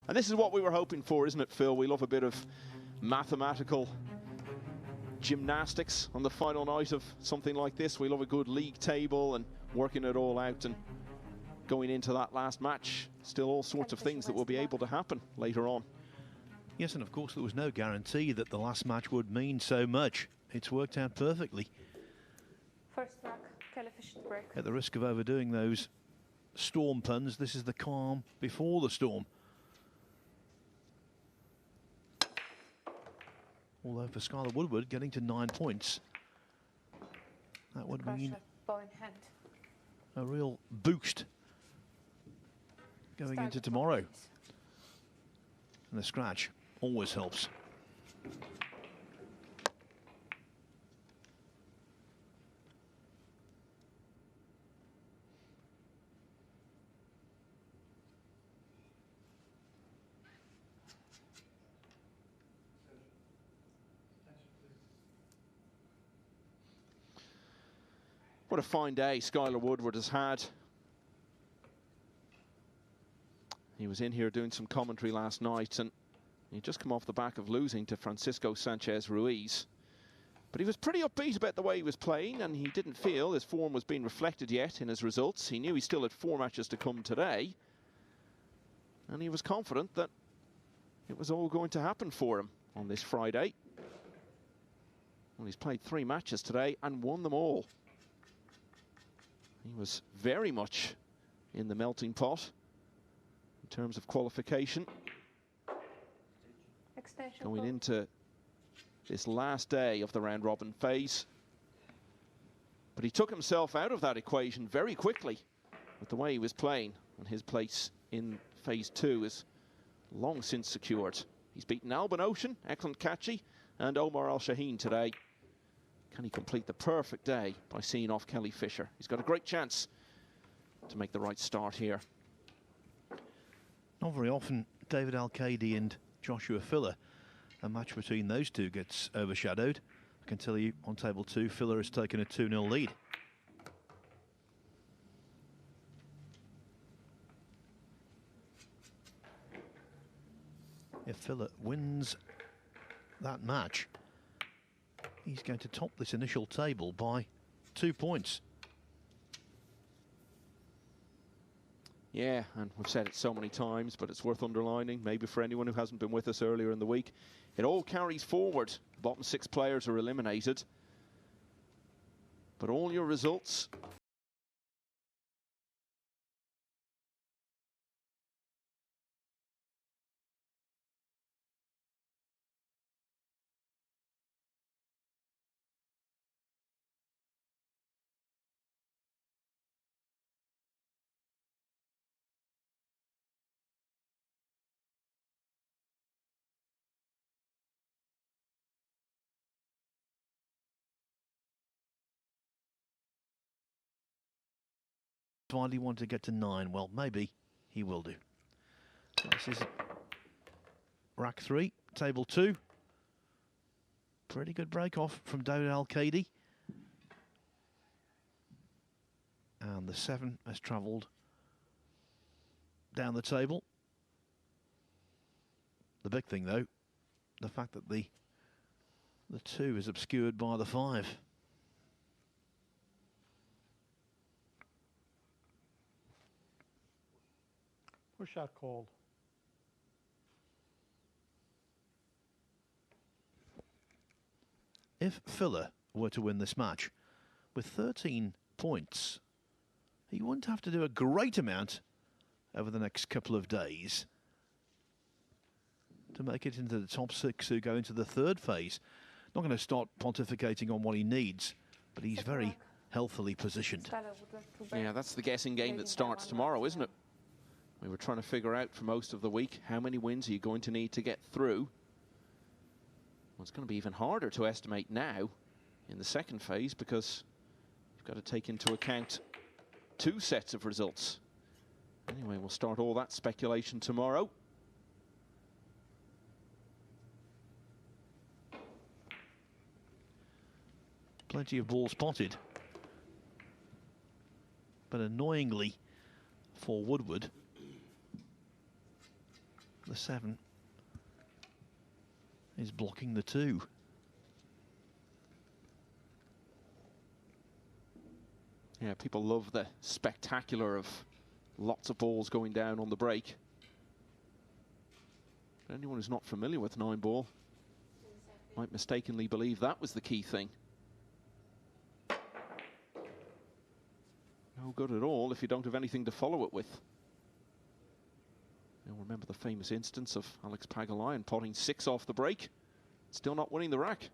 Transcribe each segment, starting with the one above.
And this is what we were hoping for, isn't it, Phil? We love a bit of mathematical gymnastics on the final night of something like this. We love a good league table and working it all out, and going into that last match, still all sorts of things that will be able to happen later on. Yes, and of course there was no guarantee that the last match would mean so much. It's worked out perfectly. First rack, Kelly Fisher break. At the risk of overdoing those storm puns, this is the calm before the storm. Although for Skyler Woodward, getting to 9 points, that would mean a real boost going into tomorrow. And the scratch always helps. What a fine day Skyler Woodward has had. He was in here doing some commentary last night, and he'd just come off the back of losing to Francisco Sanchez Ruiz. But he was pretty upbeat about the way he was playing, and he didn't feel his form was being reflected yet in his results. He knew he still had 4 matches to come today, and he was confident that it was all going to happen for him on this Friday. Well, he's played 3 matches today and won them all. He was very much in the melting pot in terms of qualification. Going into this last day of the round robin phase. But he took himself out of that equation very quickly with the way he was playing, and his place in phase 2 is long since secured. He's beaten Alban Ocean, Eklund Kachi, and Omar Al Shaheen today. Can he complete the perfect day by seeing off Kelly Fisher? He's got a great chance to make the right start here. Not very often David Alcaide and Joshua Filler, a match between those two gets overshadowed. I can tell you on table 2, Filler has taken a 2-0 lead. If Filler wins that match, he's going to top this initial table by 2 points. Yeah, and we've said it so many times, but it's worth underlining, maybe for anyone who hasn't been with us earlier in the week. It all carries forward. The bottom 6 players are eliminated. But all your results Wiley wanted to get to 9. Well, maybe he will do. This is rack 3, table 2. Pretty good break off from David Alcaide. And the 7 has travelled down the table. The big thing, though, the fact that the 2 is obscured by the 5. Push shot called. If Filler were to win this match, with 13 points, he wouldn't have to do a great amount over the next couple of days to make it into the top 6 who go into the 3rd phase. Not going to start pontificating on what he needs, but he's very healthily positioned. Yeah, that's the guessing game that starts tomorrow, isn't it? We were trying to figure out for most of the week, how many wins are you going to need to get through? Well, it's going to be even harder to estimate now in the 2nd phase, because you've got to take into account 2 sets of results. Anyway, we'll start all that speculation tomorrow. Plenty of balls spotted. But annoyingly for Woodward, The 7 is blocking the 2. Yeah, people love the spectacular of lots of balls going down on the break. But anyone who's not familiar with Nineball might mistakenly believe that was the key thing. No good at all if you don't have anything to follow it with. You'll remember the famous instance of Alex Pagulayan potting 6 off the break, still not winning the rack.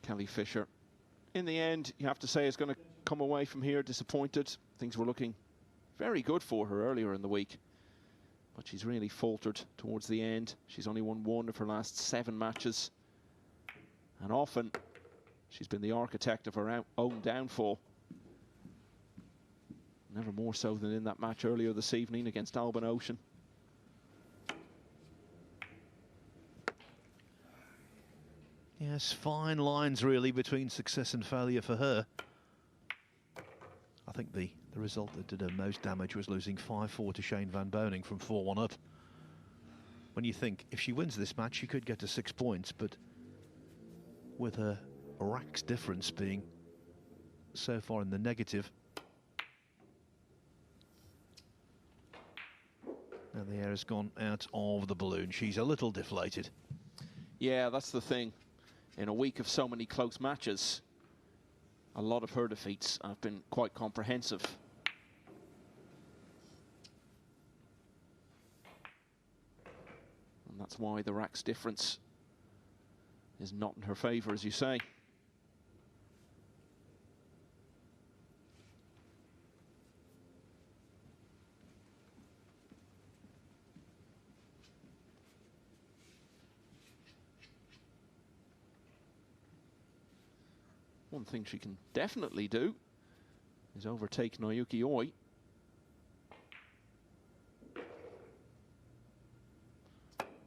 Kelly Fisher, in the end, you have to say, is going to come away from here disappointed. Things were looking very good for her earlier in the week, but she's really faltered towards the end. She's only won 1 of her last 7 matches, and often she's been the architect of her own downfall. Never more so than in that match earlier this evening against Alban Ocean. Yes, fine lines really between success and failure for her. I think the result that did her most damage was losing 5-4 to Shane Van Boning from 4-1 up. When you think if she wins this match, she could get to 6 points, but with her racks difference being so far in the negative. Now the air has gone out of the balloon. She's a little deflated. Yeah, that's the thing. In a week of so many close matches, a lot of her defeats have been quite comprehensive. And that's why the rack's difference is not in her favour, as you say. One thing she can definitely do is overtake Naoki Oi.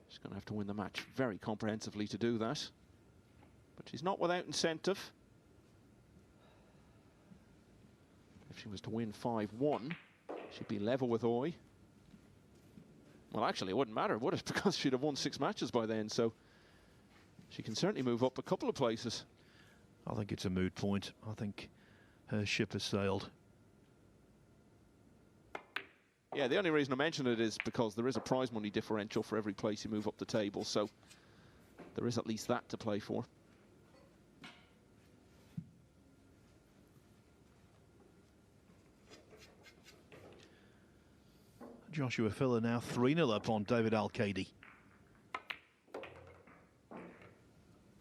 She's going to have to win the match very comprehensively to do that. But she's not without incentive. If she was to win 5-1, she'd be level with Oi. Well, actually, it wouldn't matter, would it? Because she'd have won 6 matches by then, so she can certainly move up a couple of places. I think it's a moot point. I think her ship has sailed. Yeah, the only reason I mention it is because there is a prize money differential for every place you move up the table, so there is at least that to play for. Joshua Filler now 3-0 up on David Alcaide.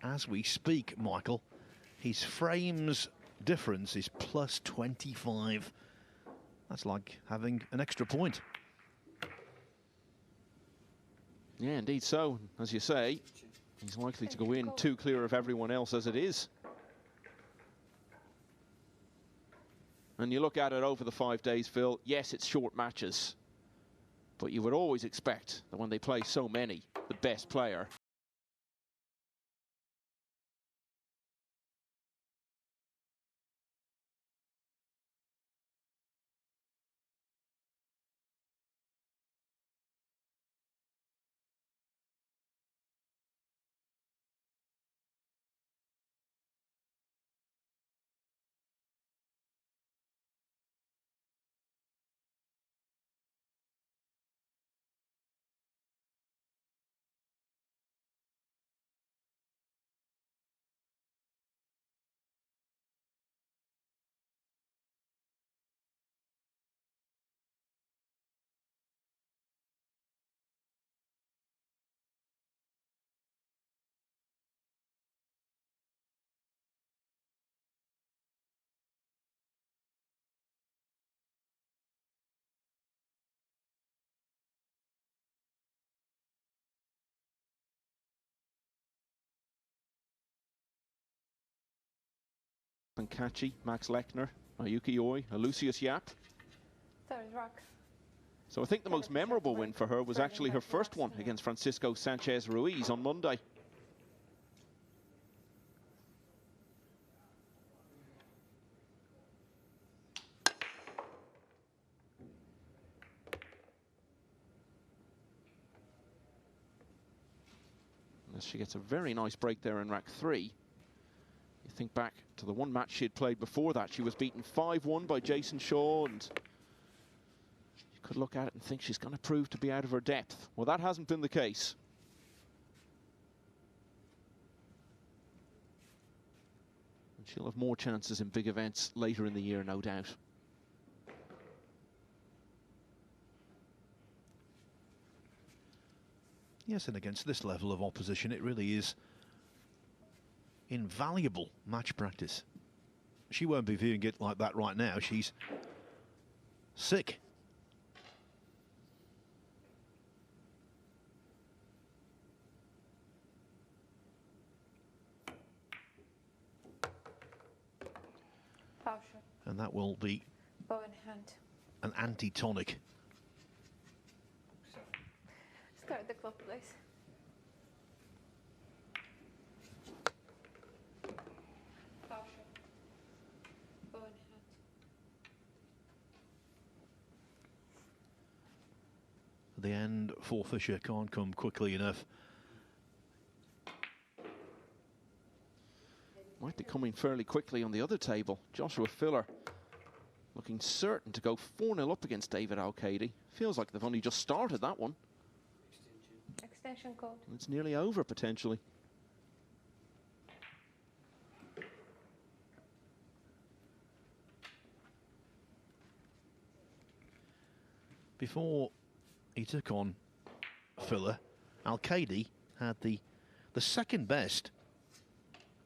As we speak, Michael, his frames difference is plus 25. That's like having an extra point. Yeah, indeed so. As you say, he's likely to go in 2 clear of everyone else as it is. And you look at it over the 5 days, Phil, yes, it's short matches, but you would always expect that when they play so many, the best player and Kachi, Max Lechner, Ayuki Oi, Lucius Yap. Third rack. So So I think the most memorable win for her was actually her first one against Francisco Sanchez Ruiz on Monday. As she gets a very nice break there in rack 3. You think back to the one match she had played before that. She was beaten 5-1 by Jason Shaw, and you could look at it and think she's going to prove to be out of her depth. Well, that hasn't been the case. And she'll have more chances in big events later in the year, no doubt. Yes, and against this level of opposition, it really is invaluable match practice. She won't be viewing it like that right now. She's sick. Power shot. And that will be Bow in hand. an anti-tonic. Start the clock, please. Power shot. Bow in hand. The end for Fischer can't come quickly enough. Might be coming fairly quickly on the other table. Joshua Filler looking certain to go 4-0 up against David Alcaide. Feels like they've only just started that one. Extension code. It's nearly over, potentially. Before he took on Filler, Alcaide had the second best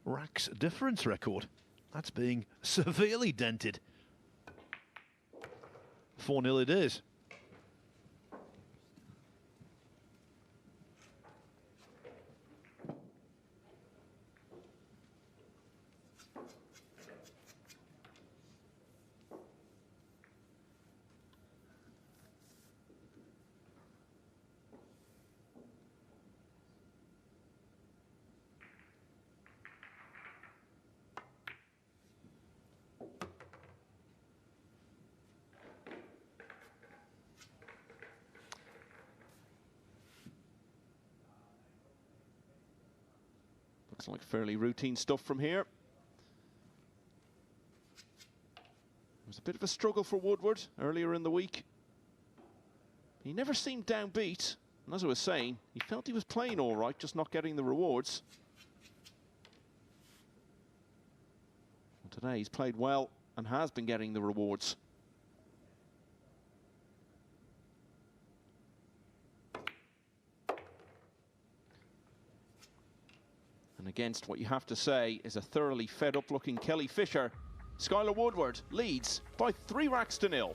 racks difference record. That's being severely dented. 4-0 it is. Looks like fairly routine stuff from here. It was a bit of a struggle for Woodward earlier in the week. He never seemed downbeat, and as I was saying, he felt he was playing all right, just not getting the rewards. And today he's played well and has been getting the rewards. And against what you have to say is a thoroughly fed-up looking Kelly Fischer, Skyler Woodward leads by 3 racks to 0.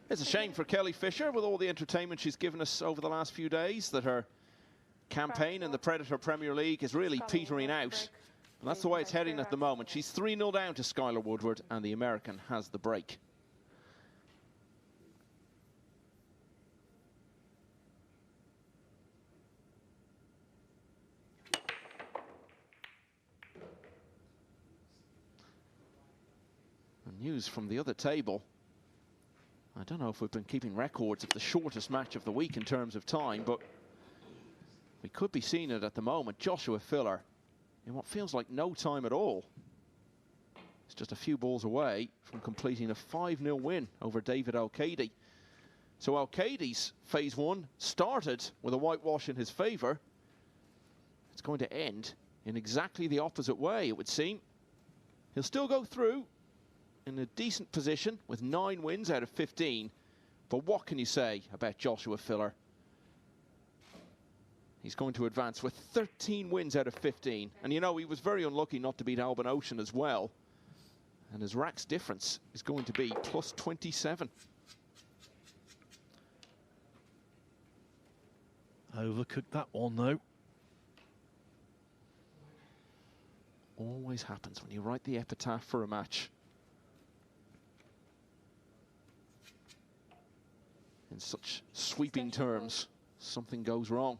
It's a shame for Kelly Fisher, with all the entertainment she's given us over the last few days, that her campaign in the Predator Premier League is really petering out. And that's the way it's heading at the moment. She's 3-0 down to Skyler Woodward, and the American has the break. And news from the other table. I don't know if we've been keeping records of the shortest match of the week in terms of time, but we could be seeing it at the moment. Joshua Filler, in what feels like no time at all, is just a few balls away from completing a 5-0 win over David Alcaide. So Alcaide's phase one started with a whitewash in his favour. It's going to end in exactly the opposite way, it would seem. He'll still go through in a decent position with 9 wins out of 15. But what can you say about Joshua Filler? He's going to advance with 13 wins out of 15. And you know, he was very unlucky not to beat Alban Ocean as well. And his racks difference is going to be plus 27. Overcooked that one, though. Always happens when you write the epitaph for a match. In such sweeping terms, something goes wrong.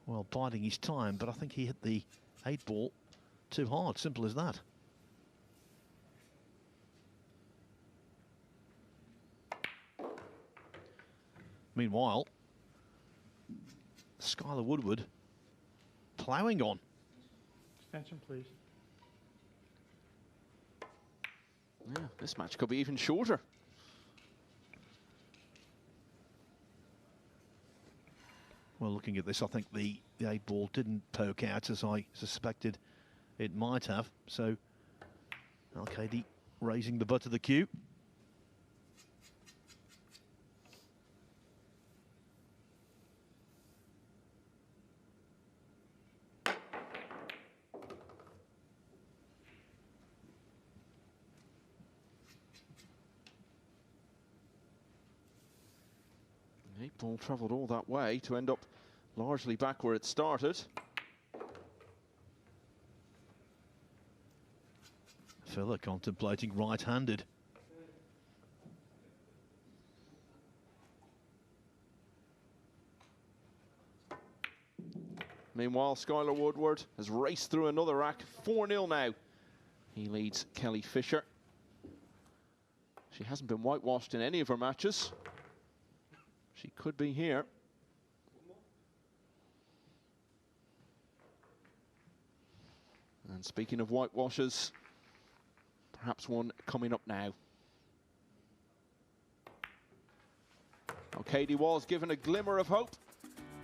Well, biding his time, but I think he hit the 8-ball too hard. Simple as that. Meanwhile, Skyler Woodward ploughing on. Extension, please. Yeah, this match could be even shorter. Well, looking at this, I think the 8-ball didn't poke out as I suspected it might have. So Alcaide raising the butt of the cue. Ball travelled all that way to end up largely back where it started. Filler contemplating right-handed. Meanwhile, Skyler Woodward has raced through another rack. 4-0 now. He leads Kelly Fisher. She hasn't been whitewashed in any of her matches. She could be here. And speaking of whitewashes, perhaps one coming up now. Alcaide was given a glimmer of hope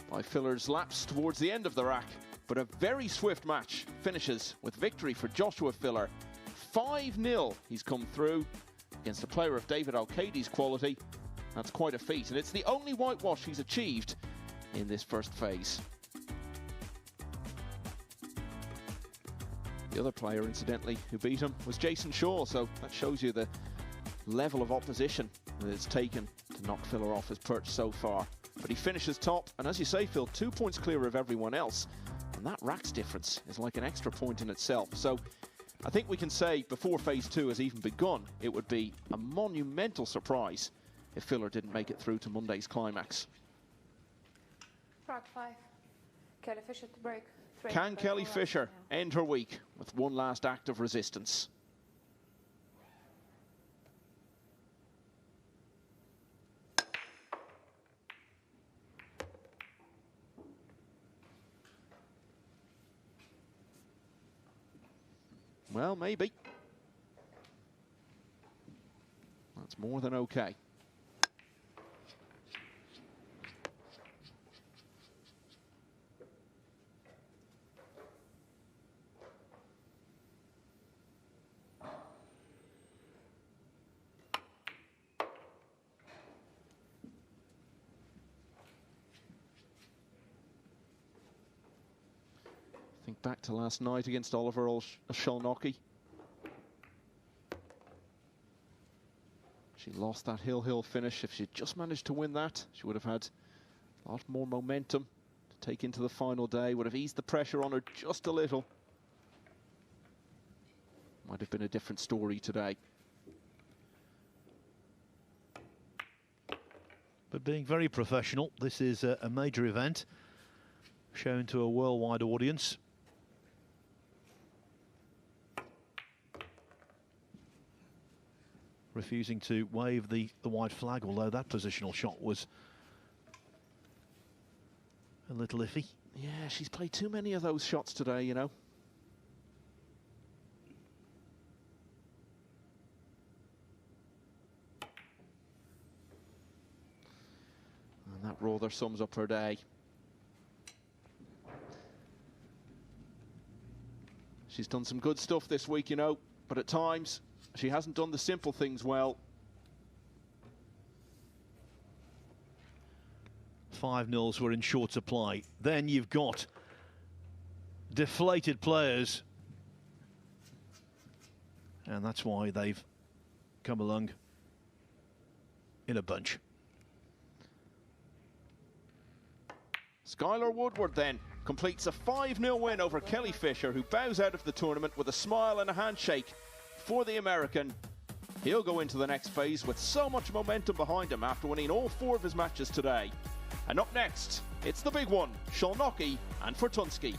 by Filler's lapse towards the end of the rack, but a very swift match finishes with victory for Joshua Filler. 5-0 he's come through against a player of David Alcaide's quality. That's quite a feat, and it's the only whitewash he's achieved in this first phase. The other player, incidentally, who beat him was Jason Shaw, so that shows you the level of opposition that it's taken to knock Filler off his perch so far. But he finishes top, and as you say, Phil, 2 points clear of everyone else, and that racks difference is like an extra point in itself. So I think we can say before phase 2 has even begun, it would be a monumental surprise if Filler didn't make it through to Monday's climax. Rack 5. Kelly Fisher to break. Can Kelly Fisher end her week with one last act of resistance? Well, maybe. That's more than okay. Think back to last night against Oliver Szolnocki. She lost that hill finish. If she'd just managed to win that, she would have had a lot more momentum to take into the final day, would have eased the pressure on her just a little. Might have been a different story today. But being very professional, this is a major event shown to a worldwide audience. Refusing to wave the white flag, although that positional shot was a little iffy. Yeah, she's played too many of those shots today, you know. And that rather sums up her day. She's done some good stuff this week, you know, but at times she hasn't done the simple things well. 5-0s were in short supply. Then you've got deflated players. And that's why they've come along in a bunch. Skyler Woodward then completes a 5-0 win over Kelly Fisher, who bows out of the tournament with a smile and a handshake. For the American, he'll go into the next phase with so much momentum behind him after winning all 4 of his matches today. And up next, it's the big one, Szolnocki and Fortunski.